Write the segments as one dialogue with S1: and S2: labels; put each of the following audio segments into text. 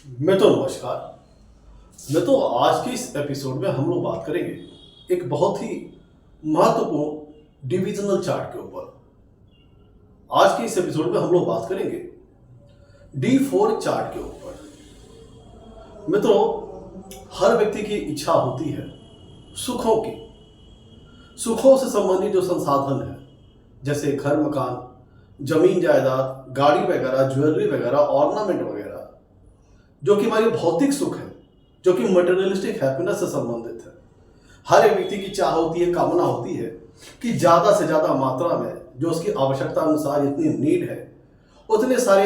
S1: नमस्कार। आज के इस एपिसोड में हम लोग बात करेंगे एक बहुत ही महत्वपूर्ण डिविजनल चार्ट के ऊपर। आज के इस एपिसोड में हम लोग बात करेंगे D4 चार्ट के ऊपर। हर व्यक्ति की इच्छा होती है सुखों की, सुखों से संबंधित जो संसाधन है जैसे घर मकान, जमीन जायदाद, गाड़ी वगैरह, ज्वेलरी वगैरह, ऑर्नामेंट वगैरह, जो कि हमारी भौतिक सुख है, जो कि मटेरियलिस्टिक हैप्पीनेस से संबंधित है। हर एक व्यक्ति की चाह होती है, कामना होती है कि ज़्यादा से ज़्यादा मात्रा में जो उसकी आवश्यकता अनुसार इतनी नीड है उतने सारे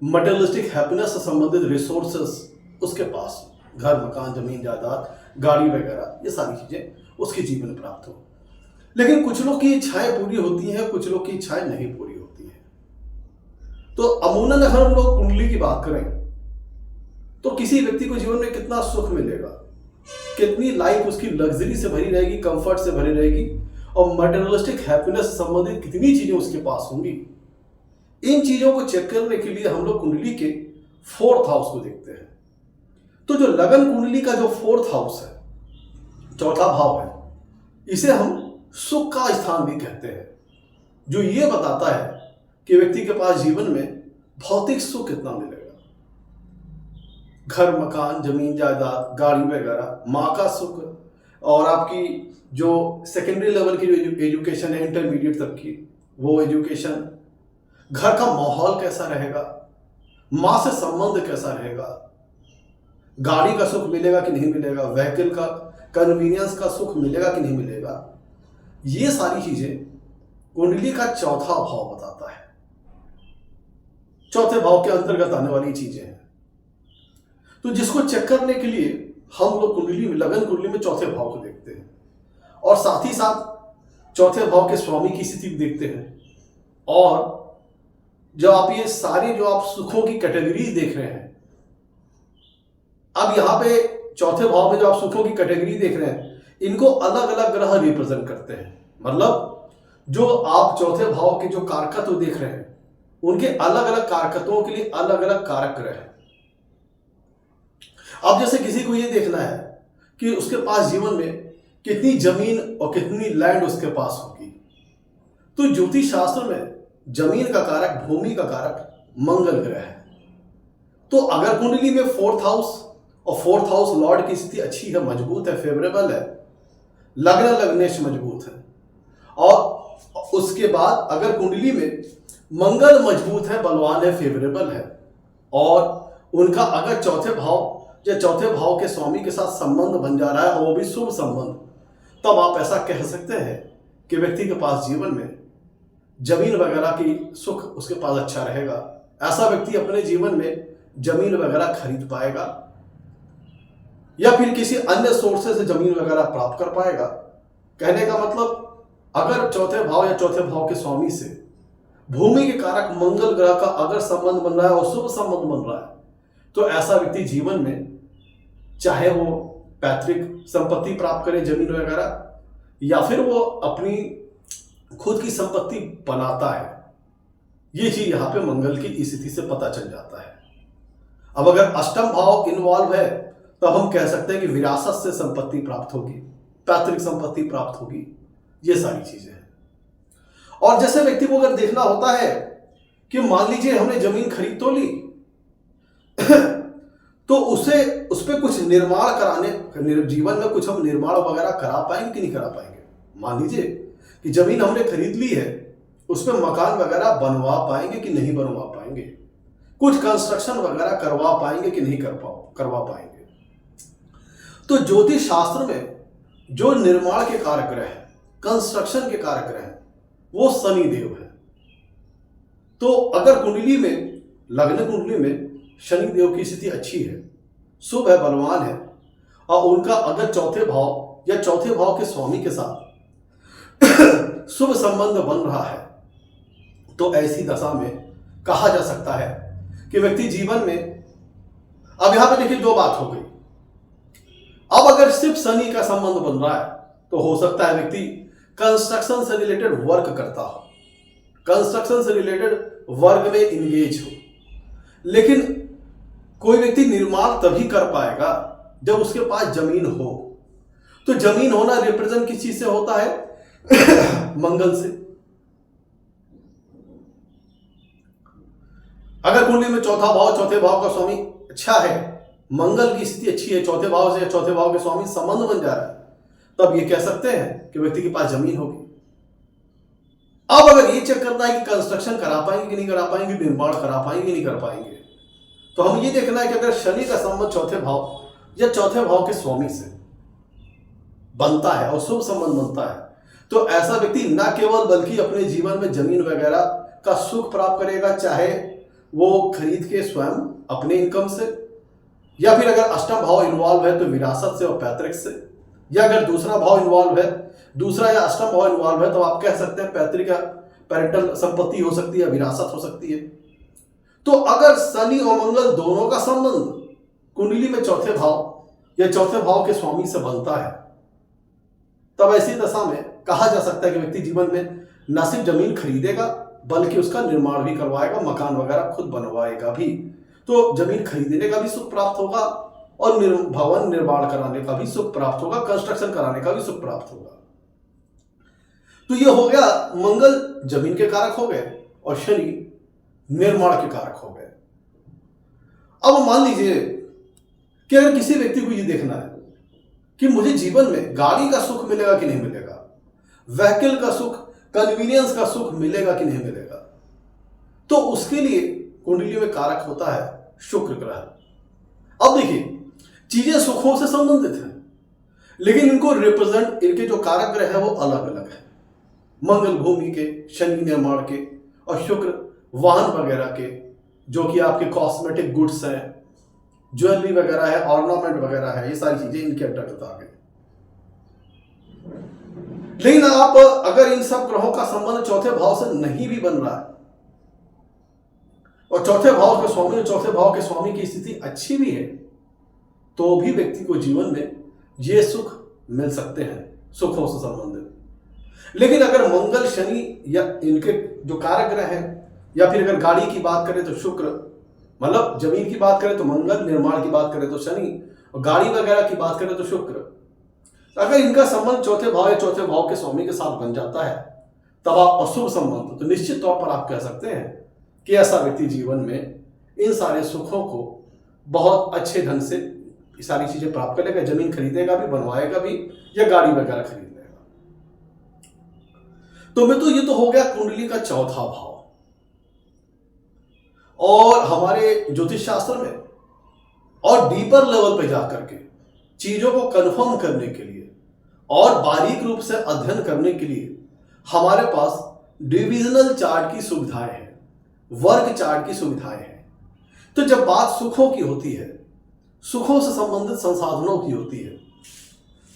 S1: मटेरियलिस्टिक हैप्पीनेस से संबंधित रिसोर्सेस उसके पास, घर मकान, जमीन जायदाद, गाड़ी वगैरह, ये सारी चीज़ें उसके जीवन में प्राप्त हो। लेकिन कुछ लोग की इच्छाएं पूरी होती हैं, कुछ लोग की इच्छाएं नहीं पूरी होती हैं। तो अमूमन अगर हम लोग कुंडली की बात करें तो किसी व्यक्ति को जीवन में कितना सुख मिलेगा, कितनी लाइफ उसकी लग्जरी से भरी रहेगी, कंफर्ट से भरी रहेगी, और मटेरियलिस्टिक हैप्पीनेस से संबंधित कितनी चीजें उसके पास होंगी, इन चीजों को चेक करने के लिए हम लोग कुंडली के 4th हाउस को देखते हैं। तो जो लगन कुंडली का जो 4th हाउस है, चौथा भाव है, इसे हम सुख का स्थान भी कहते हैं, जो ये बताता है कि व्यक्ति के पास जीवन में भौतिक सुख कितना मिलेगा। घर मकान, जमीन जायदाद, गाड़ी वगैरह, माँ का सुख, और आपकी जो सेकेंडरी लेवल की जो एजुकेशन है, इंटरमीडिएट तक की वो एजुकेशन, घर का माहौल कैसा रहेगा, माँ से संबंध कैसा रहेगा, गाड़ी का सुख मिलेगा कि नहीं मिलेगा, व्हीकल का कन्वीनियंस का सुख मिलेगा कि नहीं मिलेगा, ये सारी चीजें कुंडली का चौथा भाव बताता है। चौथे भाव के अंतर्गत आने वाली चीजें हैं। तो जिसको चेक करने के लिए हम लोग कुंडली में, लगन कुंडली में चौथे भाव को देखते हैं, और साथ ही साथ चौथे भाव के स्वामी की स्थिति भी देखते हैं। और जब आप ये सारे जो आप सुखों की कैटेगरीज देख रहे हैं, अब यहां पे चौथे भाव में जो आप सुखों की कैटेगरी देख रहे हैं, इनको अलग अलग ग्रह रिप्रेजेंट करते हैं। मतलब जो आप चौथे भाव के जो कारकत्व देख रहे हैं, उनके अलग अलग कारकत्वों के लिए अलग अलग कारक ग्रह हैं। अब जैसे किसी को ये देखना है कि उसके पास जीवन में कितनी जमीन और कितनी लैंड उसके पास होगी, तो ज्योतिष शास्त्र में जमीन का कारक, भूमि का कारक मंगल ग्रह है। तो अगर कुंडली में 4th हाउस और 4th हाउस लॉर्ड की स्थिति अच्छी है, मजबूत है, फेवरेबल है, लग्न लग्नेश मजबूत है, और उसके बाद अगर कुंडली में मंगल मजबूत है, बलवान है, फेवरेबल है, और उनका अगर चौथे भाव या चौथे भाव के स्वामी के साथ संबंध बन जा रहा है, और वो भी शुभ संबंध, तब आप ऐसा कह सकते हैं कि व्यक्ति के पास जीवन में जमीन वगैरह की सुख उसके पास अच्छा रहेगा। ऐसा व्यक्ति अपने जीवन में जमीन वगैरह खरीद पाएगा या फिर किसी अन्य सोर्सेस से जमीन वगैरह प्राप्त कर पाएगा। कहने का मतलब, अगर चौथे भाव या चौथे भाव के स्वामी से भूमि के कारक मंगल ग्रह का अगर संबंध बन रहा है और शुभ संबंध बन रहा है, तो ऐसा व्यक्ति जीवन में चाहे वो पैतृक संपत्ति प्राप्त करे, जमीन वगैरह, या फिर वो अपनी खुद की संपत्ति बनाता है। ये चीज यहां पे मंगल की स्थिति से पता चल जाता है। अब अगर अष्टम भाव इन्वॉल्व है, तो हम कह सकते हैं कि विरासत से संपत्ति प्राप्त होगी, पैतृक संपत्ति प्राप्त होगी, ये सारी चीजें हैं। और जैसे व्यक्ति को अगर देखना होता है कि मान लीजिए हमने जमीन खरीद तो ली तो उस पर कुछ निर्माण कराने, जीवन में कुछ हम निर्माण वगैरह करा पाएंगे कि नहीं करा पाएंगे। मान लीजिए कि जमीन हमने खरीद ली है, उस पर मकान वगैरह बनवा पाएंगे कि नहीं बनवा पाएंगे, कुछ कंस्ट्रक्शन वगैरह करवा पाएंगे कि नहीं करवा पाएंगे। तो ज्योतिष शास्त्र में जो निर्माण के कारक ग्रह है, कंस्ट्रक्शन के कारक ग्रह है, वो शनि देव है। तो अगर कुंडली में, लग्न कुंडली में शनि देव की स्थिति अच्छी है, शुभ है, बलवान है, और उनका अगर चौथे भाव या चौथे भाव के स्वामी के साथ शुभ संबंध बन रहा है, तो ऐसी दशा में कहा जा सकता है कि व्यक्ति जीवन में, अब यहां पे देखिए दो बात हो गई। अब अगर सिर्फ शनि का संबंध बन रहा है, तो हो सकता है व्यक्ति कंस्ट्रक्शन से रिलेटेड वर्क करता हो, कंस्ट्रक्शन से रिलेटेड वर्क में इंगेज हो। लेकिन कोई व्यक्ति निर्माण तभी कर पाएगा जब उसके पास जमीन हो। तो जमीन होना रिप्रेजेंट किस चीज से होता है? मंगल से। अगर कुंडली में चौथा भाव, चौथे भाव का स्वामी अच्छा है, मंगल की स्थिति अच्छी है, चौथे भाव से चौथे भाव के स्वामी संबंध बन जा रहा है, तब ये कह सकते हैं कि व्यक्ति के पास जमीन होगी। अब अगर ये चेक करना है कि कंस्ट्रक्शन करा पाएंगे कि नहीं करा पाएंगे, निर्माण करा पाएंगे कि नहीं कर पाएंगे, तो हम ये देखना है कि अगर शनि का संबंध चौथे भाव या चौथे भाव के स्वामी से बनता है और शुभ संबंध बनता है, तो ऐसा व्यक्ति न केवल बल्कि अपने जीवन में जमीन वगैरह का सुख प्राप्त करेगा, चाहे वो खरीद के स्वयं अपने इनकम से, या फिर अगर अष्टम भाव इन्वॉल्व है तो विरासत से और पैतृक से, या अगर दूसरा भाव इन्वॉल्व है, दूसरा या अष्टम भाव इन्वॉल्व है, तो आप कह सकते हैं पैतृक या पेरेंटल संपत्ति हो सकती है, विरासत हो सकती है। तो अगर शनि और मंगल दोनों का संबंध कुंडली में चौथे भाव या चौथे भाव के स्वामी से बनता है, तब ऐसी दशा में कहा जा सकता है कि व्यक्ति जीवन में न सिर्फ जमीन खरीदेगा बल्कि उसका निर्माण भी करवाएगा, मकान वगैरह खुद बनवाएगा भी। तो जमीन खरीदने का भी सुख प्राप्त होगा और भवन निर्माण कराने का भी सुख प्राप्त होगा, कंस्ट्रक्शन कराने का भी सुख प्राप्त होगा। तो ये हो गया, मंगल जमीन के कारक हो गए और शनि निर्माण के कारक हो गए। अब मान लीजिए कि अगर किसी व्यक्ति को ये देखना है कि मुझे जीवन में गाड़ी का सुख मिलेगा कि नहीं मिलेगा, व्हीकल का सुख, कन्वीनियंस का सुख मिलेगा कि नहीं मिलेगा, तो उसके लिए कुंडली में कारक होता है शुक्र ग्रह। अब देखिए, चीजें सुखों से संबंधित हैं, लेकिन इनको रिप्रेजेंट, इनके जो कारक ग्रह है वो अलग अलग है। मंगल भूमि के, शनि निर्माण के, और शुक्र वाहन वगैरह के, जो कि आपके कॉस्मेटिक गुड्स हैं, ज्वेलरी वगैरह है, ऑर्नामेंट वगैरह है, ये सारी चीजें इनके अंतर्गत आ गई। लेकिन आप अगर इन सब ग्रहों का संबंध चौथे भाव से नहीं भी बन रहा है और चौथे भाव के स्वामी और चौथे भाव के स्वामी की स्थिति अच्छी भी है, तो भी व्यक्ति को जीवन में ये सुख मिल सकते हैं, सुखों से संबंधित। लेकिन अगर मंगल, शनि या इनके जो कारक ग्रह हैं, या फिर अगर गाड़ी की बात करें तो शुक्र, मतलब जमीन की बात करें तो मंगल, निर्माण की बात करें तो शनि, और गाड़ी वगैरह की बात करें तो शुक्र, अगर इनका संबंध चौथे भाव या चौथे भाव के स्वामी के साथ बन जाता है, तब आप अशुभ संबंध, तो निश्चित तौर पर आप कह सकते हैं कि ऐसा व्यक्ति जीवन में इन सारे सुखों को बहुत अच्छे ढंग से सारी चीजें प्राप्त कर लेगा, जमीन खरीदेगा भी, बनवाएगा भी, या गाड़ी वगैरह खरीद लेगा। तो मैं तो ये तो हो गया कुंडली का चौथा भाव। और हमारे ज्योतिष शास्त्र में और डीपर लेवल पे जाकर के चीजों को कंफर्म करने के लिए और बारीक रूप से अध्ययन करने के लिए हमारे पास डिविजनल चार्ट की सुविधाएं हैं, वर्ग चार्ट की सुविधाएं हैं। तो जब बात सुखों की होती है, सुखों से संबंधित संसाधनों की होती है,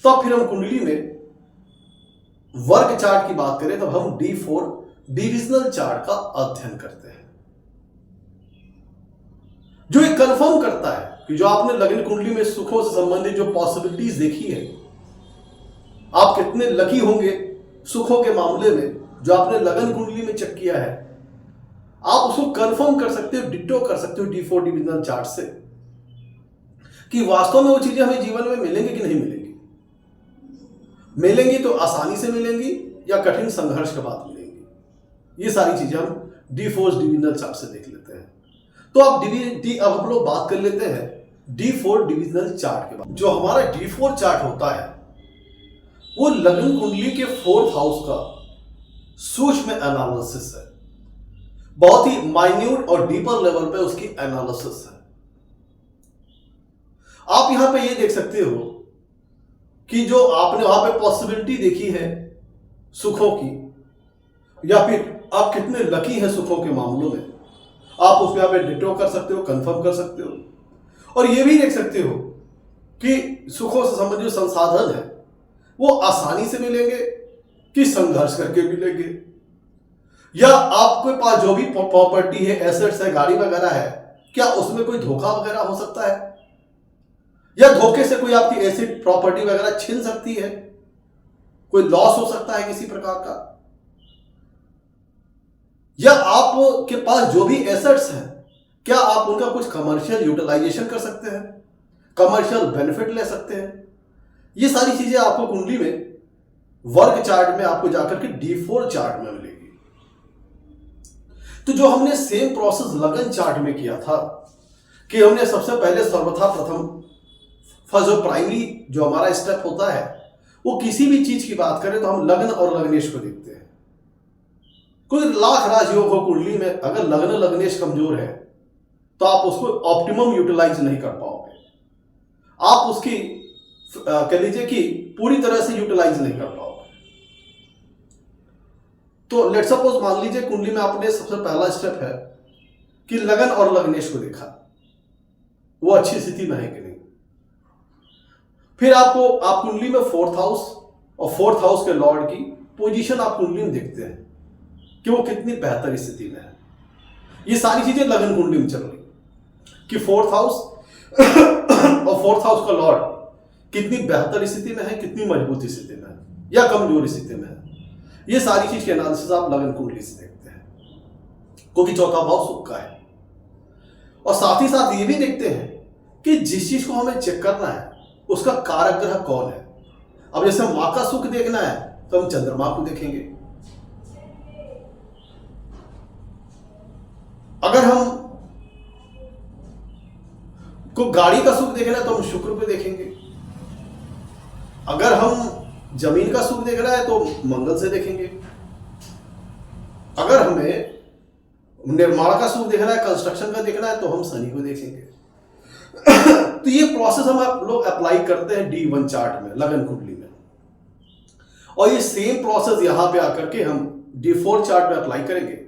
S1: तब फिर हम कुंडली में वर्ग चार्ट की बात करें, तब हम D4 डिविजनल चार्ट का अध्ययन करते हैं, जो ये कंफर्म करता है कि जो आपने लग्न कुंडली में सुखों से संबंधित जो पॉसिबिलिटीज देखी है, आप कितने लकी होंगे सुखों के मामले में, जो आपने लग्न कुंडली में चेक किया है, आप उसको कंफर्म कर सकते हो, डिटो कर सकते हो D4 डिविजनल चार्ट से, कि वास्तव में वो चीजें हमें जीवन में मिलेंगी कि नहीं मिलेंगी। मिलेंगी तो आसानी से मिलेंगी या कठिन संघर्ष के बाद मिलेंगी। ये सारी चीजें हम D4 डिविजनल चार्ट से देख लेते हैं। तो अब हम लोग बात कर लेते हैं D4 डिविजनल चार्ट के बाद। जो हमारा D4 चार्ट होता है वो लग्न कुंडली के 4th हाउस का सूक्ष्म एनालिसिस है, बहुत ही माइन्यूट और डीपर लेवल पे उसकी एनालिसिस है। आप यहां पे ये देख सकते हो कि जो आपने वहां पे पॉसिबिलिटी देखी है सुखों की, या फिर आप कितने लकी हैं सुखों के मामलों में, आप उसमें यहाँ पे डिटो कर सकते हो, कंफर्म कर सकते हो। और ये भी देख सकते हो कि सुखों से संबंधित संसाधन है वो आसानी से मिलेंगे कि संघर्ष करके मिलेंगे, या आपके पास जो भी प्रॉपर्टी है, एसेट्स है, गाड़ी वगैरह है, क्या उसमें कोई धोखा वगैरह हो सकता है, या धोखे से कोई आपकी एसेट प्रॉपर्टी वगैरह छीन सकती है, कोई लॉस हो सकता है किसी प्रकार का, या आपके पास जो भी एसेट्स हैं क्या आप उनका कुछ कमर्शियल यूटिलाइजेशन कर सकते हैं, कमर्शियल बेनिफिट ले सकते हैं? ये सारी चीजें आपको कुंडली में वर्ग चार्ट में आपको जाकर के D4 चार्ट में मिलेगी। तो जो हमने सेम प्रोसेस लगन चार्ट में किया था कि हमने सबसे पहले सर्वथा प्रथम फर्स्ट जो प्राइमरी जो हमारा स्टेप होता है, वो किसी भी चीज की बात करें तो हम लग्न और लग्नेश को देखते हैं। कोई लाख राजयोग हो कुंडली में, अगर लग्न लग्नेश कमजोर है तो आप उसको ऑप्टिमम यूटिलाइज नहीं कर पाओगे, आप उसकी कह लीजिए कि पूरी तरह से यूटिलाइज नहीं कर पाओगे। तो लेट्स सपोज मान लीजिए कुंडली में आपने सबसे पहला स्टेप है कि लगन और लग्नेश को देखा, वो अच्छी स्थिति में है कि नहीं। फिर आप कुंडली में 4th हाउस और 4th हाउस के लॉर्ड की पोजीशन आप कुंडली में देखते हैं कि वो कितनी बेहतर स्थिति में है। ये सारी चीजें लगन कुंडली में चल रही कि 4th हाउस और 4th हाउस का लॉर्ड कितनी बेहतर स्थिति में है, कितनी मजबूत स्थिति में है या कमजोर स्थिति में है। ये सारी चीज के एनालिसिस आप लगन कुंडली से देखते हैं, क्योंकि चौथा भाव सुख का है। और साथ ही साथ ये भी देखते हैं कि जिस चीज को हमें चेक करना है उसका कारक ग्रह कौन है। अब जैसे मां का सुख देखना है तो हम चंद्रमा को देखेंगे, अगर हम को गाड़ी का सुख देखना है तो हम शुक्र को देखेंगे, अगर हम जमीन का सुख देखना है तो मंगल से देखेंगे, अगर हमें निर्माण का सुख देखना है, कंस्ट्रक्शन का देखना है तो हम शनि को देखेंगे। तो ये प्रोसेस हम आप लोग अप्लाई करते हैं D1 चार्ट में, लगन कुंडली में, और ये सेम प्रोसेस यहां पे आकर के हम D4 चार्ट में अप्लाई करेंगे।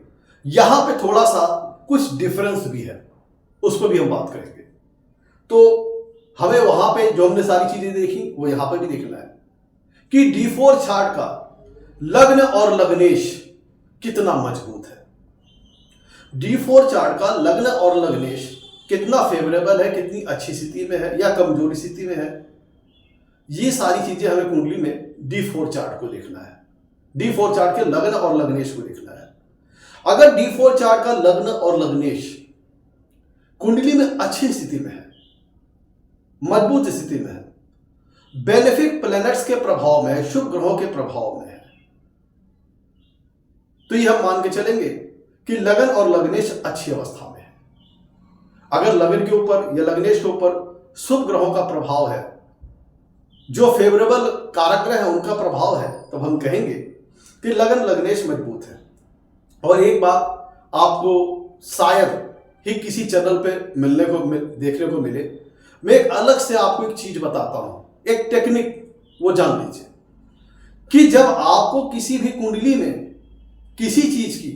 S1: यहां पे थोड़ा सा कुछ डिफरेंस भी है, उस पर भी हम बात करेंगे। तो हमें वहां पे जो हमने सारी चीजें देखी वो यहां पे भी देखना है कि D4 चार्ट का लग्न और लग्नेश कितना मजबूत है, D4 चार्ट का लग्न और लग्नेश कितना फेवरेबल है, कितनी अच्छी स्थिति में है या कमजोर स्थिति में है। ये सारी चीजें हमें कुंडली में D4 चार्ट को देखना है, D4 चार्ट के लग्न और लग्नेश को देखना है। अगर D4 चार्ट का लग्न और लग्नेश कुंडली में अच्छी स्थिति में है, मजबूत स्थिति में है, बेनिफिक प्लैनेट्स के प्रभाव में है, शुभ ग्रहों के प्रभाव में है, तो ये हम मान के चलेंगे कि लगन और लग्नेश अच्छी अवस्था में है। अगर लगन के ऊपर या लग्नेश के ऊपर शुभ ग्रहों का प्रभाव है, जो फेवरेबल कारक ग्रह है उनका प्रभाव है, तब हम कहेंगे कि लगन लग्नेश मजबूत है। और एक बात आपको शायद ही किसी चैनल पे देखने को मिले, मैं एक अलग से आपको एक चीज बताता हूं, एक टेक्निक, वो जान लीजिए कि जब आपको किसी भी कुंडली में किसी चीज की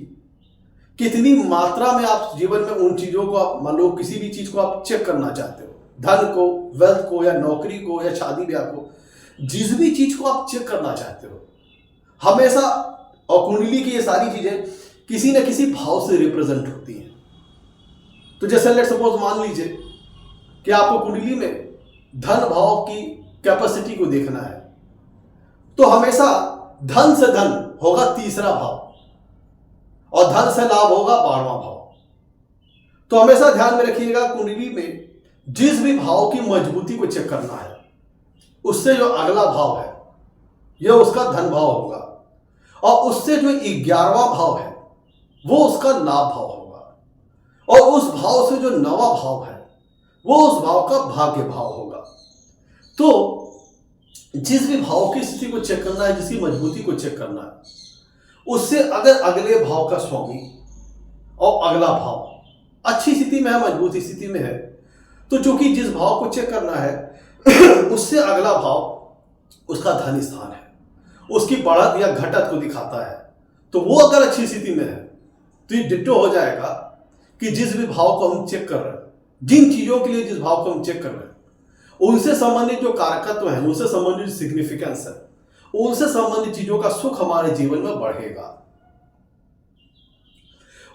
S1: कितनी मात्रा में आप जीवन में उन चीजों को आप मान लो किसी भी चीज को आप चेक करना चाहते हो, धन को, वेल्थ को या नौकरी को या शादी ब्याह को, जिस भी चीज को आप चेक करना चाहते हो, हमेशा और कुंडली की ये सारी चीजें किसी न किसी भाव से रिप्रेजेंट होती हैं। तो जैसे लेट सपोज मान लीजिए कि आपको कुंडली में धन भाव की कैपेसिटी को देखना है, तो हमेशा धन से धन होगा 3रा भाव और धन से लाभ होगा 12वां भाव। तो हमेशा ध्यान में रखिएगा कुंडली में जिस भी भाव की मजबूती को चेक करना है, उससे जो अगला भाव है यह उसका धन भाव होगा, और उससे जो 11वां भाव है वो उसका लाभ भाव होगा, और उस भाव से जो 9वां भाव है वो उस भाव का भाग्य भाव होगा। तो जिस भी भाव की स्थिति को चेक करना है, जिसकी मजबूती को चेक करना है, उससे अगर अगले भाव का स्वामी और अगला भाव अच्छी स्थिति में है, मजबूत स्थिति में है, तो चूंकि जिस भाव को चेक करना है उससे अगला भाव उसका धन स्थान है, उसकी बढ़त या घटत को दिखाता है, तो वो अगर अच्छी स्थिति में है तो ये डिट्टो हो जाएगा कि जिस भी भाव को हम चेक कर रहे हैं, जिन चीजों के लिए जिस भाव को हम चेक कर रहे हैं, उनसे संबंधित जो कारकत्व है, उनसे संबंधित सिग्निफिकेंस है, उनसे संबंधित चीजों का सुख हमारे जीवन में बढ़ेगा।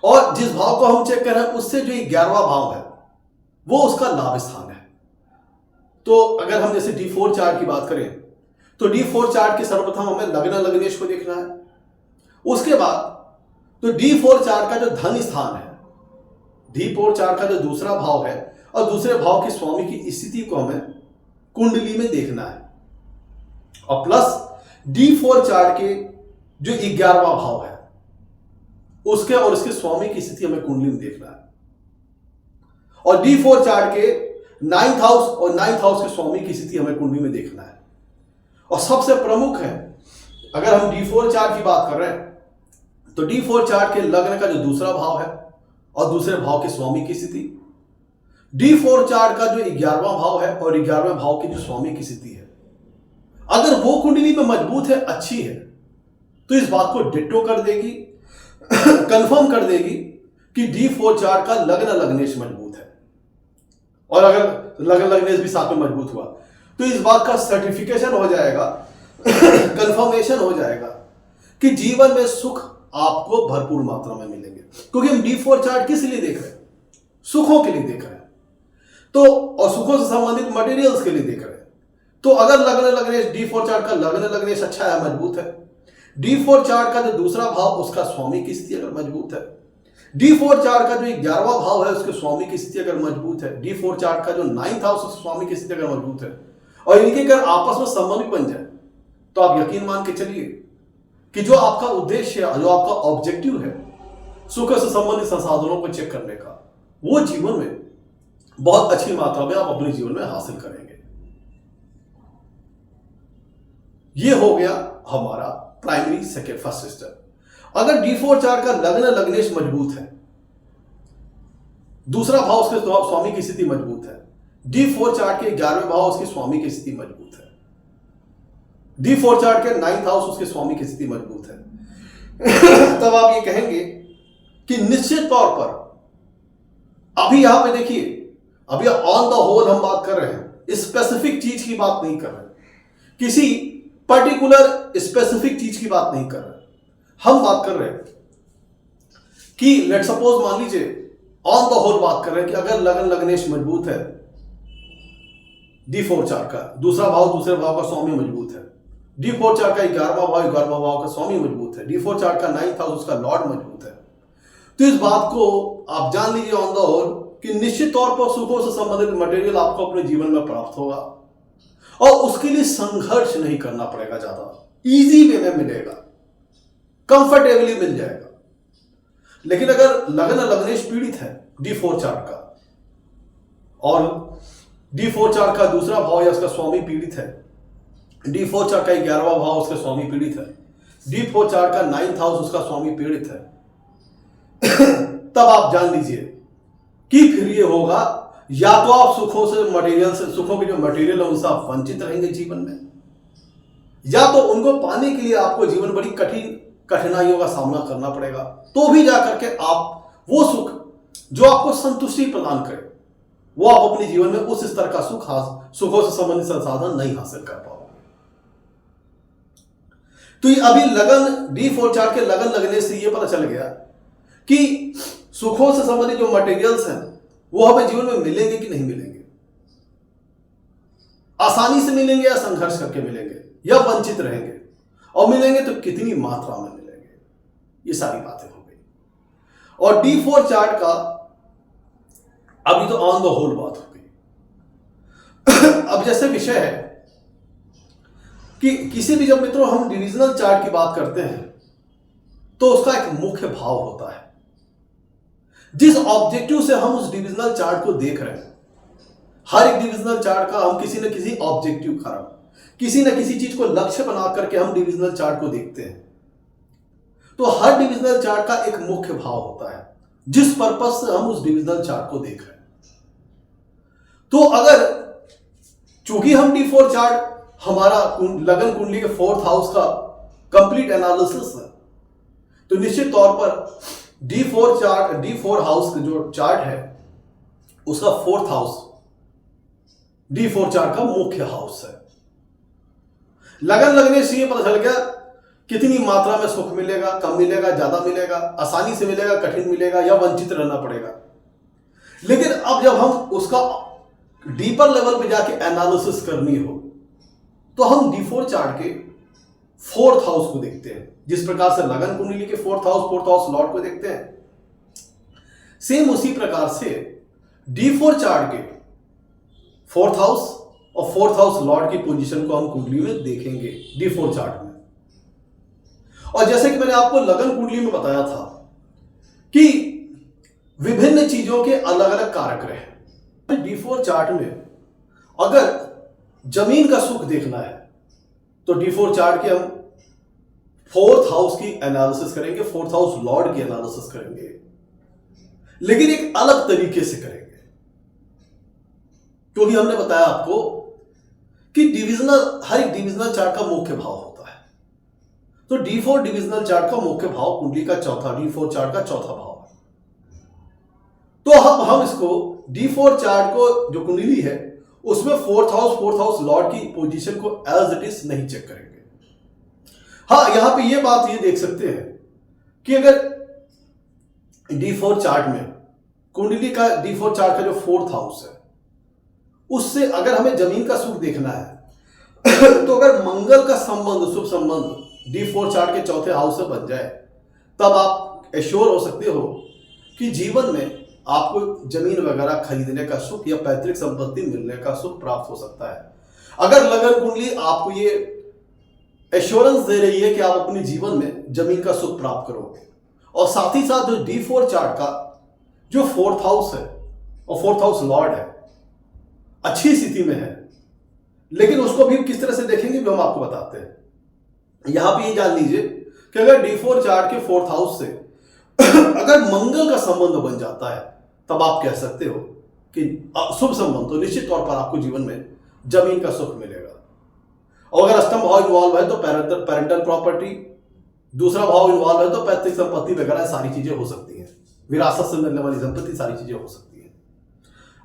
S1: और जिस भाव को हम चेक कर रहे हैं उससे जो 11वां भाव है वो उसका लाभ स्थान है। तो अगर हम जैसे D4 चार्ट की बात करें तो D4 चार्ट के सर्वप्रथम हमें लग्न लग्नेश को देखना है। उसके बाद तो D4 चार्ट का जो धन स्थान है, D4 चार्ट का जो दूसरा भाव है और दूसरे भाव के स्वामी की स्थिति को हमें कुंडली में देखना है, और प्लस D4 चार्ट के जो 11वां भाव है उसके और उसके स्वामी की स्थिति हमें कुंडली में देखना है, और D4 चार्ट के 9th हाउस और 9th हाउस के स्वामी की स्थिति हमें कुंडली में देखना है। और सबसे प्रमुख है, अगर हम D4 चार्ट की बात कर रहे हैं तो D4 चार्ट के लग्न का जो दूसरा भाव है और दूसरे भाव के स्वामी की स्थिति, D4 चार्ट का जो 11वां भाव है और 11वें भाव की जो स्वामी की स्थिति है, अगर वो कुंडली में मजबूत है, अच्छी है, तो इस बात को डिट्टो कर देगी, कंफर्म कर देगी कि D4 चार्ट का लग्न लग्नेश मजबूत है। और अगर लग्न लग्नेश भी साथ में मजबूत हुआ तो इस बात का सर्टिफिकेशन हो जाएगा, कंफर्मेशन हो जाएगा कि जीवन में सुख आपको भरपूर मात्रा में मिलेंगे। क्योंकि हम D4 चार्ट किस लिए देख रहे हैं? सुखों के लिए देख रहे हैं, तो और सुखों से संबंधित मटेरियल्स के लिए देख रहे हैं। तो अगर लग्न लग्नेश D4 चार्ट का लग्न लग्नेश अच्छा है, मजबूत है, D4 चार्ट का जो दूसरा भाव उसका स्वामी की स्थिति अगर मजबूत है, D4 चार्ट का जो 11वां भाव है उसके स्वामी की स्थिति अगर मजबूत है, D4 चार्ट का जो 9th हाउस उसके स्वामी की स्थिति अगर मजबूत है, और इनके अगर आपस में संबंध भी बन जाए, तो आप यकीन मान के चलिए कि जो आपका उद्देश्य है, जो आपका ऑब्जेक्टिव है सुख से संबंधित संसाधनों को चेक करने का, वो जीवन में बहुत अच्छी मात्रा में आप अपने जीवन में हासिल करेंगे। ये हो गया हमारा प्राइमरी सेकेंड फर्स्ट स्टेप। अगर D4 चार्ट का लग्न लग्नेश मजबूत है, दूसरा भाव उसके स्वामी की स्थिति मजबूत है, D4 चार्ट के 11वें भाव उसके स्वामी की स्थिति मजबूत है, D4 चार्ट के 9th हाउस उसके स्वामी की स्थिति मजबूत है, तब आप ये कहेंगे कि निश्चित तौर पर अभी यहां पे देखिए, अभी ऑन द होल हम बात कर रहे हैं, स्पेसिफिक चीज की बात नहीं कर रहे, किसी पर्टिकुलर स्पेसिफिक चीज की बात नहीं कर रहे, हम बात कर रहे हैं कि लेट सपोज मान लीजिए ऑन द होल बात कर रहे हैं कि अगर लगन लग्नेश मजबूत है, D4 चार्ट का दूसरा भाव दूसरे भाव का स्वामी मजबूत है, D4 चार्ट का 11वां भाव 11वां भाव का स्वामी मजबूत है, D4 चार्ट का 9th हाउस उसका लॉर्ड मजबूत है, तो इस बात को आप जान लीजिए ऑन द होल कि निश्चित तौर पर सुखों से संबंधित मटेरियल आपको अपने जीवन में प्राप्त होगा, और उसके लिए संघर्ष नहीं करना पड़ेगा, ज्यादा इजी वे में मिलेगा, कंफर्टेबली मिल जाएगा। लेकिन अगर लगन लग्नेश पीड़ित है D4 चार्ट का, और D4 चार्ट का दूसरा भाव या उसका स्वामी पीड़ित है, D4 चार्ट का 11वां भाव उसका स्वामी पीड़ित है, D4 चार्ट का 9th हाउस उसका स्वामी पीड़ित है, तब आप जान लीजिए कि फिर ये होगा, या तो आप सुखों से मटेरियल से, सुखों के जो मटेरियल है उनसे आप वंचित रहेंगे जीवन में, या तो उनको पाने के लिए आपको जीवन बड़ी कठिनाइयों का सामना करना पड़ेगा, तो भी जाकर के आप वो सुख जो आपको संतुष्टि प्रदान करे, वो आप अपने जीवन में उस स्तर का सुखों से संबंधित संसाधन नहीं हासिल कर पाओगे। तो ये अभी लगन D4 चार्ट के लगन लगने से ये पता चल गया कि सुखों से संबंधित जो मटेरियल्स हैं वो हमें जीवन में मिलेंगे कि नहीं मिलेंगे, आसानी से मिलेंगे या संघर्ष करके मिलेंगे, या वंचित रहेंगे, और मिलेंगे तो कितनी मात्रा में मिलेंगे, ये सारी बातें हो गई। और D4 चार्ट का अभी तो ऑन द होल बात हो गई। अब जैसे विषय है कि किसी भी, जब मित्रों हम डिविजनल चार्ट की बात करते हैं तो उसका एक मुख्य भाव होता है, जिस ऑब्जेक्टिव से हम उस डिविजनल चार्ट को देख रहे हैं। हर एक डिविजनल चार्ट का हम किसी न किसी ऑब्जेक्टिव कारण, किसी न किसी चीज को लक्ष्य बना करके हम डिविजनल चार्ट को देखते हैं। तो हर डिविजनल चार्ट का एक मुख्य भाव होता है जिस पर्पज से हम उस डिविजनल चार्ट को देख रहे हैं। तो अगर चूंकि हम D4 चार्ट हमारा लगन कुंडली के 4th हाउस का कंप्लीट एनालिसिस है, तो निश्चित तौर पर D4 हाउस का जो चार्ट है उसका 4th हाउस D4 चार्ट का मुख्य हाउस है। लगन लगने से ये पता चल गया कितनी मात्रा में सुख मिलेगा, कम मिलेगा, ज्यादा मिलेगा, आसानी से मिलेगा, कठिन मिलेगा, या वंचित रहना पड़ेगा। लेकिन अब जब हम उसका डीपर लेवल पे जाके एनालिसिस करनी हो तो हम D4 चार्ट के 4th हाउस को देखते हैं, जिस प्रकार से लगन कुंडली के 4th हाउस लॉर्ड को देखते हैं। सेम उसी प्रकार से D4 चार्ट के फोर्थ हाउस और फोर्थ हाउस लॉर्ड की पोजीशन को हम कुंडली में देखेंगे D4 चार्ट में। और जैसे कि मैंने आपको लगन कुंडली में बताया था कि विभिन्न चीजों के अलग अलग कारक रहे। D4 चार्ट में अगर जमीन का सुख देखना है तो D4 चार्ट के हम फोर्थ हाउस की एनालिसिस करेंगे, फोर्थ हाउस लॉर्ड की एनालिसिस करेंगे, लेकिन एक अलग तरीके से करेंगे। क्योंकि हमने बताया आपको कि हर एक डिविजनल चार्ट का मुख्य भाव होता है। तो D4 डिविजनल चार्ट का मुख्य भाव कुंडली का चौथा, D4 चार्ट का चौथा भाव है। तो हम इसको D4 चार्ट को जो कुंडली है उसमें फोर्थ हाउस लॉर्ड की पोजीशन को एज इट इज नहीं चेक करेंगे। हाँ, यहां पे ये बात ये देख सकते हैं कि अगर D4 चार्ट में कुंडली का D4 चार्ट का जो फोर्थ हाउस है उससे अगर हमें जमीन का सुख देखना है तो अगर मंगल का संबंध, शुभ संबंध D4 चार्ट के चौथे हाउस से बन जाए तब आप एश्योर हो सकते हो कि जीवन में आपको जमीन वगैरह खरीदने का सुख या पैतृक संपत्ति मिलने का सुख प्राप्त हो सकता है। अगर लगन कुंडली आपको ये एश्योरेंस दे रही है कि आप अपने जीवन में जमीन का सुख प्राप्त करोगे, और साथ ही साथ जो D4 चार्ट का जो फोर्थ हाउस है और फोर्थ हाउस लॉर्ड है अच्छी स्थिति में है, लेकिन उसको भी किस तरह से देखेंगे भी हम आपको बताते हैं। यहां पे ये जान लीजिए कि अगर D4 चार्ट के फोर्थ हाउस से अगर मंगल का संबंध बन जाता है तब आप कह सकते हो कि शुभ संबंध, तो निश्चित तौर पर आपको जीवन में जमीन का सुख मिलेगा। और अगर अष्टम भाव इन्वॉल्व है तो पेरेंटल प्रॉपर्टी, दूसरा भाव इन्वॉल्व है तो पैतृक संपत्ति वगैरह सारी चीजें हो सकती हैं, विरासत से मिलने वाली संपत्ति सारी चीजें हो सकती हैं।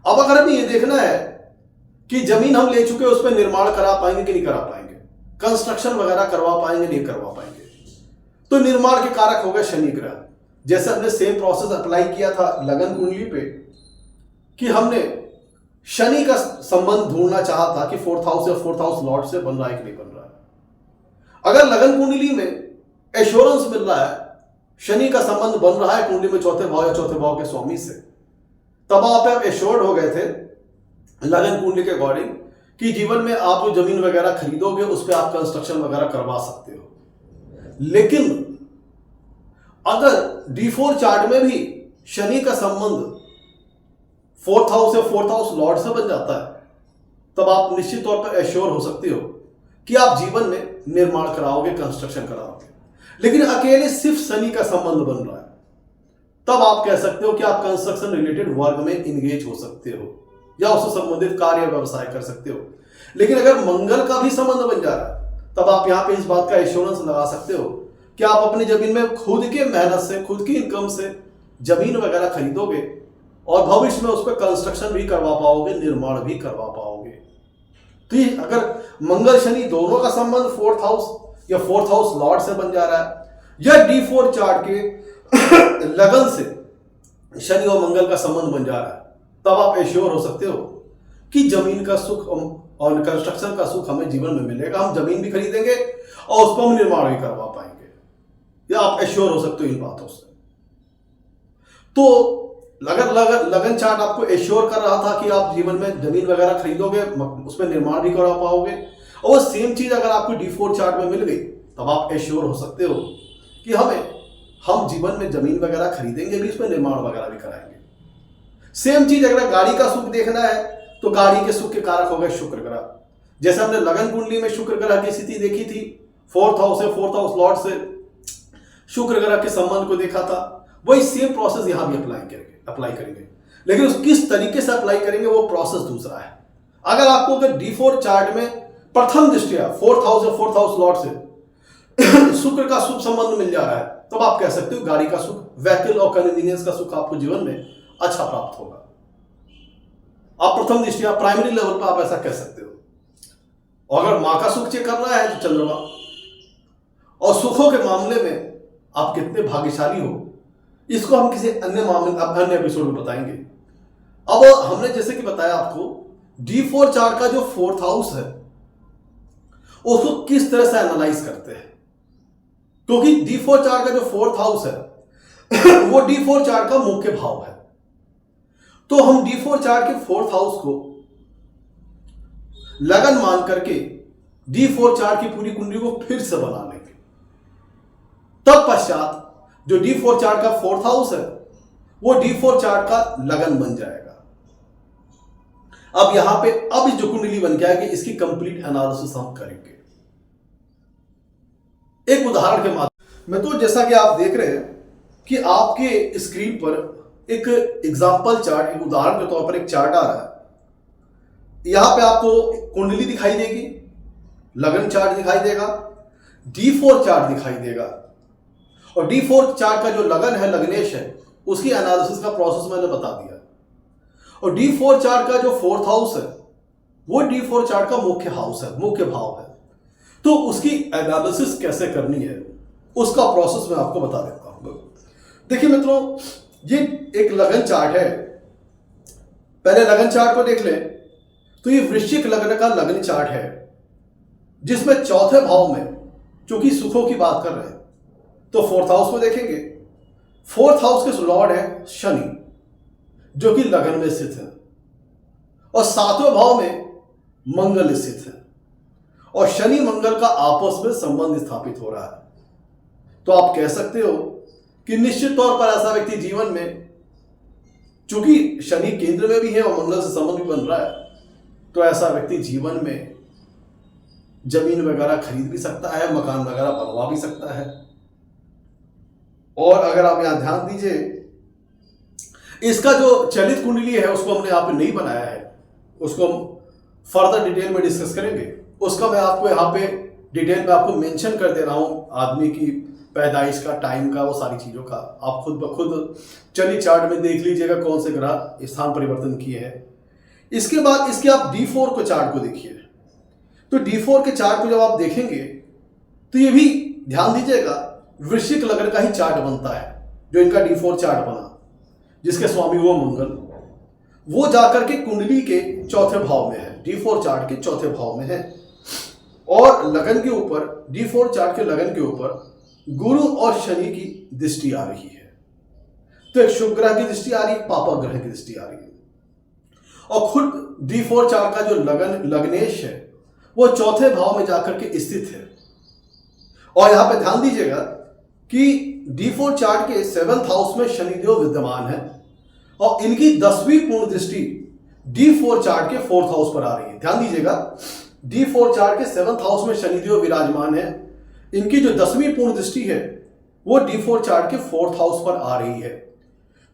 S1: अब अगर हमें ये देखना है कि जमीन हम ले चुके उस पर निर्माण करा पाएंगे कि नहीं करा पाएंगे, कंस्ट्रक्शन वगैरह करवा पाएंगे नहीं करवा पाएंगे, तो निर्माण के कारक हो गए शनि ग्रह। जैसे हमने सेम प्रोसेस अप्लाई किया था लगन कुंडली पे कि हमने शनि का संबंध ढूंढना चाहा था कि फोर्थ हाउस या फोर्थ हाउस लॉर्ड से बन रहा है कि नहीं बन रहा है। अगर लगन कुंडली में एश्योरेंस मिल रहा है शनि का संबंध बन रहा है कुंडली में चौथे भाव या चौथे भाव के स्वामी से, तब आप एश्योर्ड हो गए थे लगन कुंडली के अकॉर्डिंग कि जीवन में आप जो जमीन वगैरह खरीदोगे उस पर आप कंस्ट्रक्शन वगैरह करवा सकते हो। लेकिन अगर D4 चार्ट में भी शनि का संबंध फोर्थ हाउस या फोर्थ हाउस लॉर्ड से बन जाता है तब आप निश्चित तौर पर एश्योर हो सकते हो कि आप जीवन में निर्माण कराओगे, कंस्ट्रक्शन कराओगे। लेकिन अकेले सिर्फ शनि का संबंध बन रहा है तब आप कह सकते हो कि आप कंस्ट्रक्शन रिलेटेड वर्क में इंगेज हो सकते हो या उससे संबंधित कार्य व्यवसाय कर सकते हो। लेकिन अगर मंगल का भी संबंध बन जा रहा है तब आप यहां पे इस बात का एश्योरेंस लगा सकते हो कि आप अपनी जमीन में खुद के मेहनत से, खुद की इनकम से जमीन वगैरह खरीदोगे और भविष्य में उस पर कंस्ट्रक्शन भी करवा पाओगे, निर्माण भी करवा पाओगे। तो अगर मंगल शनि दोनों का संबंध फोर्थ हाउस या फोर्थ हाउस लॉर्ड से बन जा रहा है या D4 चार्ट के लगन से शनि और मंगल का संबंध बन जा रहा है तब आप एश्योर हो सकते हो कि जमीन का सुख और कंस्ट्रक्शन का सुख हमें जीवन में मिलेगा। हम जमीन भी खरीदेंगे और उस पर हम निर्माण भी करवा पाएंगे, या आप एश्योर हो सकते हो इन बातों से। तो लगन चार्ट आपको एश्योर कर रहा था कि आप जीवन में जमीन वगैरह खरीदोगे, उसमें निर्माण भी करवा पाओगे, और वो सेम चीज अगर आपको D4 चार्ट में मिल गई तब आप एश्योर हो सकते हो कि हम जीवन में जमीन वगैरह खरीदेंगे भी, उसमें निर्माण वगैरह भी कराएंगे। सेम चीज अगर गाड़ी का सुख देखना है तो गाड़ी के सुख के कारक हो गए शुक्र ग्रह। जैसे हमने लगन कुंडली में शुक्र ग्रह की स्थिति देखी थी, फोर्थ हाउस से फोर्थ हाउस लॉर्ड से शुक्र ग्रह के संबंध को देखा था, वही सेम प्रोसेस यहां भी अप्लाई करेंगे। लेकिन उस किस तरीके से अप्लाई करेंगे वो प्रोसेस दूसरा है। अगर आपको अगर D4 चार्ट में प्रथम दृष्टया फोर्थ हाउस या फोर्थ हाउस लॉर्ड से शुक्र का शुभ संबंध मिल जा रहा है तब आप कह सकते हो गाड़ी का सुख, व्हीकल और कन्वीनियंस का सुख आपको जीवन में अच्छा प्राप्त होगा। आप प्रथम दृष्टया प्राइमरी लेवल पर आप ऐसा कह सकते हो। और अगर मां का सुख चेक करना है तो चंद्रमा, और सुखों के मामले में आप कितने भाग्यशाली हो इसको हम किसी अन्य एपिसोड में बताएंगे। अब हमने जैसे कि बताया आपको D4 चार्ट का जो फोर्थ हाउस है उसको किस तरह से एनालाइज करते हैं, क्योंकि D4 चार्ट का जो फोर्थ हाउस है वो D4 चार्ट का मुख्य भाव है। तो हम D4 चार्ट के 4th हाउस को लगन मान करके D4 चार्ट की पूरी कुंडली को फिर से बना लेंगे। तत्पश्चात जो D4 चार्ट का 4th हाउस है वो D4 चार्ट का लगन बन जाएगा। अब यहां पे अब जो कुंडली बन के आएगी इसकी कंप्लीट एनालिसिस हम करेंगे एक उदाहरण के माध्यम में। तो जैसा कि आप देख रहे हैं कि आपके स्क्रीन पर एक एग्जाम्पल चार्ट, एक उदाहरण के तौर पर एक चार्ट आ रहा है। यहां पे आपको कुंडली दिखाई देगी, लगन चार्ट दिखाई देगा, D4 चार्ट दिखाई देगा और D4 चार्ट का जो लगन है, लग्नेश है, उसकी एनालिसिस का प्रोसेस मैंने बता दिया। और D4 चार्ट का जो 4th हाउस है वो D4 चार्ट का मुख्य हाउस है, मुख्य भाव है। तो उसकी एनालिसिस कैसे करनी है उसका प्रोसेस मैं आपको बता देता हूं। देखिए मित्रों, ये एक लगन चार्ट है। पहले लगन चार्ट को देख लें तो ये वृश्चिक लग्न का लगन चार्ट है जिसमें 4थे भाव में, चूंकि सुखों की बात कर रहे हैं तो 4th हाउस को देखेंगे। 4th हाउस के लॉर्ड है शनि जो कि लगन में स्थित है और 7वें भाव में मंगल स्थित है और शनि मंगल का आपस में संबंध स्थापित हो रहा है। तो आप कह सकते हो कि निश्चित तौर पर ऐसा व्यक्ति जीवन में, चूंकि शनि केंद्र में भी है और मंगल से संबंध भी बन रहा है, तो ऐसा व्यक्ति जीवन में जमीन वगैरह खरीद भी सकता है, मकान वगैरह बनवा भी सकता है। और अगर आप यहां ध्यान दीजिए, इसका जो चलित कुंडली है उसको हमने यहाँ पे नहीं बनाया है, उसको हम फर्दर डिटेल में डिस्कस करेंगे। उसका मैं आपको यहाँ पे डिटेल में आपको मेंशन कर दे रहा हूँ, आदमी की पैदाइश का, टाइम का, वो सारी चीज़ों का आप खुद ब खुद चलित चार्ट में देख लीजिएगा कौन से ग्रह स्थान परिवर्तन किए हैं। इसके बाद इसके आप D4 को चार्ट को देखिए। तो D4 के चार्ट को जब आप देखेंगे तो ये भी ध्यान दीजिएगा वृश्चिक लग्न का ही चार्ट बनता है। जो इनका D4 चार्ट बना जिसके स्वामी वो मंगल, वो जाकर के कुंडली के 4थे भाव में है, D4 चार्ट के 4थे भाव में है। और लगन के ऊपर, D4 चार्ट के लगन के ऊपर गुरु और शनि की दृष्टि आ रही है। तो एक शुभ ग्रह की दृष्टि आ रही है, पापा ग्रह की दृष्टि आ रही है। और खुद D4 चार्ट का जो लग्नेश है वो 4थे भाव में जाकर के स्थित है। और यहां पे ध्यान दीजिएगा कि D4 चार्ट के 7th हाउस में शनिदेव विद्यमान है और इनकी 10वीं पूर्ण दृष्टि D4 चार्ट के 4th हाउस पर आ रही है। ध्यान दीजिएगा, D4 चार्ट के 7th हाउस में शनिदेव विराजमान है, इनकी जो 10वीं पूर्ण दृष्टि है वो D4 चार्ट के 4th हाउस पर आ रही है।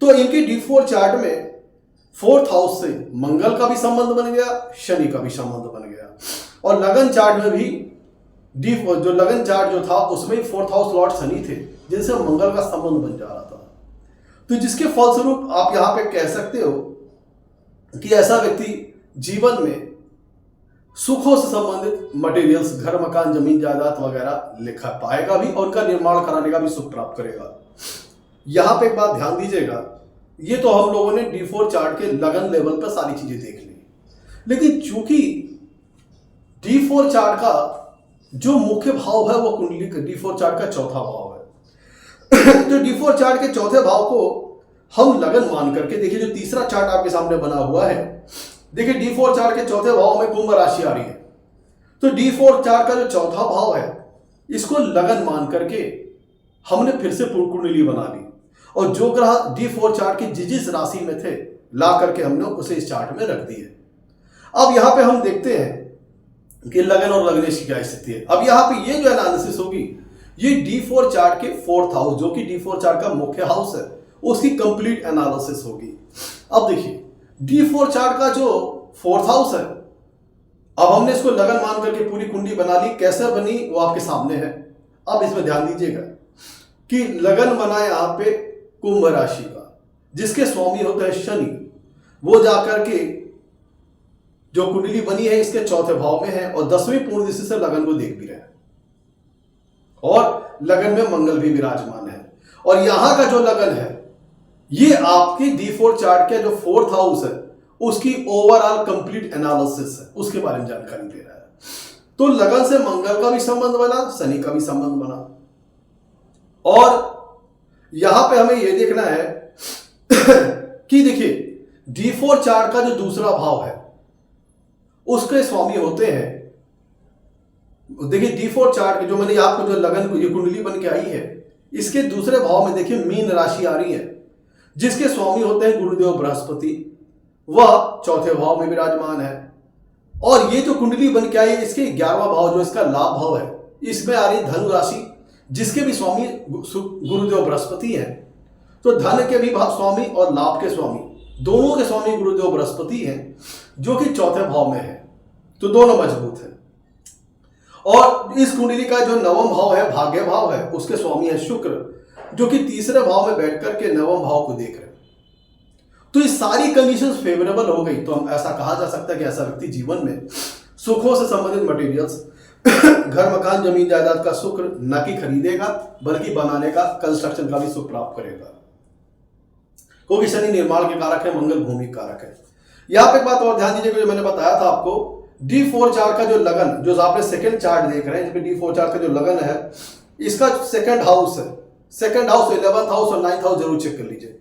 S1: तो इनकी D4 चार्ट में 4th हाउस से मंगल का भी संबंध बन गया, शनि का भी संबंध बन गया। और लगन चार्ट में भी जो लगन चार्ट जो था उसमें 4th हाउस लॉर्ड शनि थे जिनसे मंगल का संबंध बन जा रहा था। तो जिसके फलस्वरूप आप यहां पे कह सकते हो कि ऐसा व्यक्ति जीवन में सुखों से संबंधित मटेरियल्स, घर, मकान, जमीन, जायदाद वगैरह लिखा पाएगा भी और उनका निर्माण कराने का भी सुख प्राप्त करेगा। यहां पे एक बात ध्यान दीजिएगा, ये तो हम लोगों ने D4 चार्ट के लगन लेवल पर सारी चीजें देख ली, लेकिन चूंकि D4 चार्ट का जो मुख्य भाव है वो कुंडली का D4 चार्ट का 4था भाव है तो D4 चार्ट के 4थे भाव को हम लगन मान करके, देखिए जो तीसरा चार्ट आपके सामने बना हुआ है, देखिए D4 चार्ट के 4थे भाव में कुंभ राशि आ रही है। तो D4 चार्ट का जो 4था भाव है इसको लगन मान करके हमने फिर से कुंडली बना ली और जो ग्रह D4 चार्ट की जिस राशि में थे ला करके हमने उसे इस चार्ट में रख दिए। अब यहां पे हम देखते हैं कि लगन और लग्नेश की क्या स्थिति है। अब यहां पे ये जो एनालिसिस होगी ये D4 चार्ट के 4th हाउस, जो कि D4 चार्ट का मुख्य हाउस है, उसकी कंप्लीट एनालिसिस होगी। अब देखिए D4 चार्ट का जो 4th हाउस है, अब हमने इसको लगन मान करके पूरी कुंडली बना ली। कैसे बनी वो आपके सामने है। अब इसमें ध्यान दीजिएगा कि लगन बना यहां पे कुंभ राशि का, जिसके स्वामी होते हैं शनि, वो जाकर के जो कुंडली बनी है इसके 4थे भाव में है और 10वीं पूर्ण दृष्टि से लगन को देख भी रहे हैं और लगन में मंगल भी विराजमान है। और यहां का जो लगन है ये आपकी D4 चार्ट के जो 4th हाउस है उसकी ओवरऑल कंप्लीट एनालिसिस है, उसके बारे में जानकारी दे रहा है। तो लगन से मंगल का भी संबंध बना, शनि का भी संबंध बना। और यहां पे हमें यह देखना है कि देखिए D4 चार्ट का जो दूसरा भाव है उसके स्वामी होते हैं, देखिए D4 चार्ट के जो मैंने आपको जो लगन ये कुंडली बन के आई है, इसके दूसरे भाव में देखिए मीन राशि आ रही है, जिसके स्वामी होते हैं गुरुदेव बृहस्पति, वह चौथे भाव में विराजमान है। और ये जो कुंडली बन के आई है, इसके 11वां भाव जो इसका लाभ भाव है, इसमें आ रही धनु राशि, जिसके भी स्वामी गुरुदेव बृहस्पति है। तो धन के भी स्वामी और लाभ के स्वामी, दोनों के स्वामी गुरुदेव बृहस्पति हैं, जो कि चौथे भाव में है। तो दोनों मजबूत है। और इस कुंडली का जो नवम भाव है, भाग्य भाव है, उसके स्वामी है शुक्र, जो कि तीसरे भाव में बैठ करके नवम भाव को देख रहे हैं। तो ये सारी कंडीशंस फेवरेबल हो गई, तो हम ऐसा कहा जा सकता है कि ऐसा व्यक्ति जीवन में सुखों से संबंधित मटेरियल्स, घर मकान जमीन जायदाद का सुख न कि खरीदेगा, बल्कि बनाने का, कंस्ट्रक्शन का भी सुख प्राप्त करेगा, क्योंकि शनि निर्माण के कारक है, मंगल भूमि कारक है। यहां पे एक बात और ध्यान दीजिएगा, जो मैंने बताया था आपको, D4 चार्ट का जो लगन, जो आपने सेकंड चार्ट देख रहे हैं, जिसमें D4 चार्ट का जो लगन है, इसका सेकंड हाउस है, सेकंड हाउस 11th हाउस और 9th हाउस जरूर चेक कर लीजिए।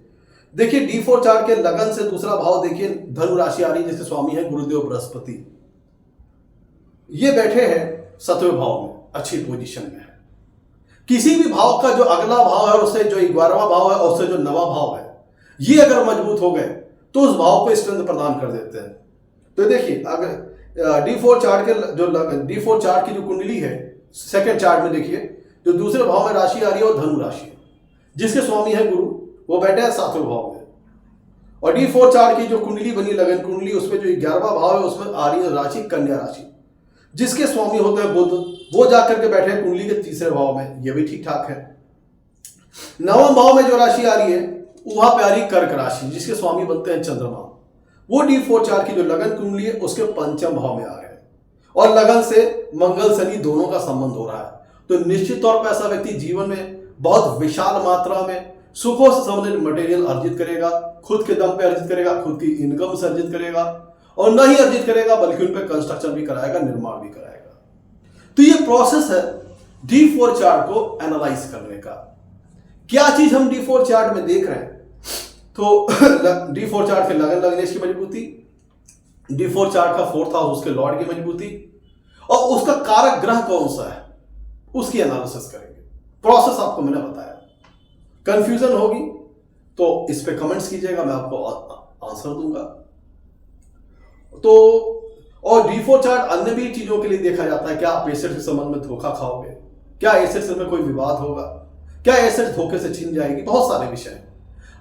S1: देखिए D4 चार्ट के लगन से दूसरा भाव देखिए धनु राशि आ रही है, जिसके स्वामी है गुरुदेव बृहस्पति। ये बैठे हैं 7वें भाव में, अच्छी पोजीशन में है। किसी भी भाव का जो अगला भाव है, उससे जो 11वां भाव है और उससे जो 9वां भाव है, ये अगर मजबूत हो गए तो उस भाव को स्ट्रेंथ प्रदान कर देते हैं। तो देखिए अगर D4 चार्ट के जो D4 चार्ट की जो कुंडली है, सेकंड चार्ट में देखिए जो दूसरे भाव में राशि आ रही है वो धनु राशि है, जिसके स्वामी है गुरु, वो बैठे हैं 7वें भाव में। और D4 चार्ट की जो कुंडली बनी लगन कुंडली, उसमें जो 11वां भाव है उसमें आ रही है राशि कन्या राशि, जिसके स्वामी होते हैं बुध, वो जाकर के बैठे हैं कुंडली के तीसरे भाव में, ये भी ठीक ठाक है। 9वें भाव में जो राशि आ रही है वहां पे आ रही कर्क राशि, जिसके स्वामी बनते हैं चंद्रमा, वो D4 चार्ट की जो लगन कुंडली है उसके 5वें भाव में आ रहे हैं। और लगन से मंगल शनि दोनों का संबंध हो रहा है। तो निश्चित तौर पर ऐसा व्यक्ति जीवन में बहुत विशाल मात्रा में सुखों से संबंधित मटेरियल अर्जित करेगा, खुद के दम पे अर्जित करेगा, खुद की इनकम से अर्जित करेगा, और न ही अर्जित करेगा बल्कि उन पर कंस्ट्रक्शन भी कराएगा, निर्माण भी कराएगा। तो ये प्रोसेस है D4 चार्ट को एनालाइज करने का। क्या चीज हम D4 चार्ट में देख रहे हैं? तो D4 चार्ट के लगन लग्नेश की मजबूती, D4 चार्ट का 4th हाउस उसके लॉर्ड की मजबूती, और उसका कारक ग्रह कौन सा है उसकी एनालिसिस करेंगे। प्रोसेस आपको मैंने बताया। कंफ्यूजन होगी तो इस पे कमेंट्स कीजिएगा, मैं आपको आंसर दूंगा। तो और D4 चार्ट अन्य भी चीजों के लिए देखा जाता है। क्या आप एसेट के संबंध में धोखा खाओगे? क्या एसेट में कोई विवाद होगा? क्या एसेट धोखे से छीन जाएगी? बहुत सारे विषय हैं।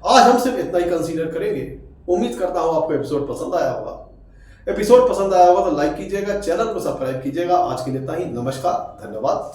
S1: आज हम सिर्फ इतना ही कंसीडर करेंगे। उम्मीद करता हूं आपको एपिसोड पसंद आया होगा। एपिसोड पसंद आया होगा तो लाइक कीजिएगा, चैनल को सब्सक्राइब कीजिएगा। आज के लिए इतना ही। नमस्कार, धन्यवाद।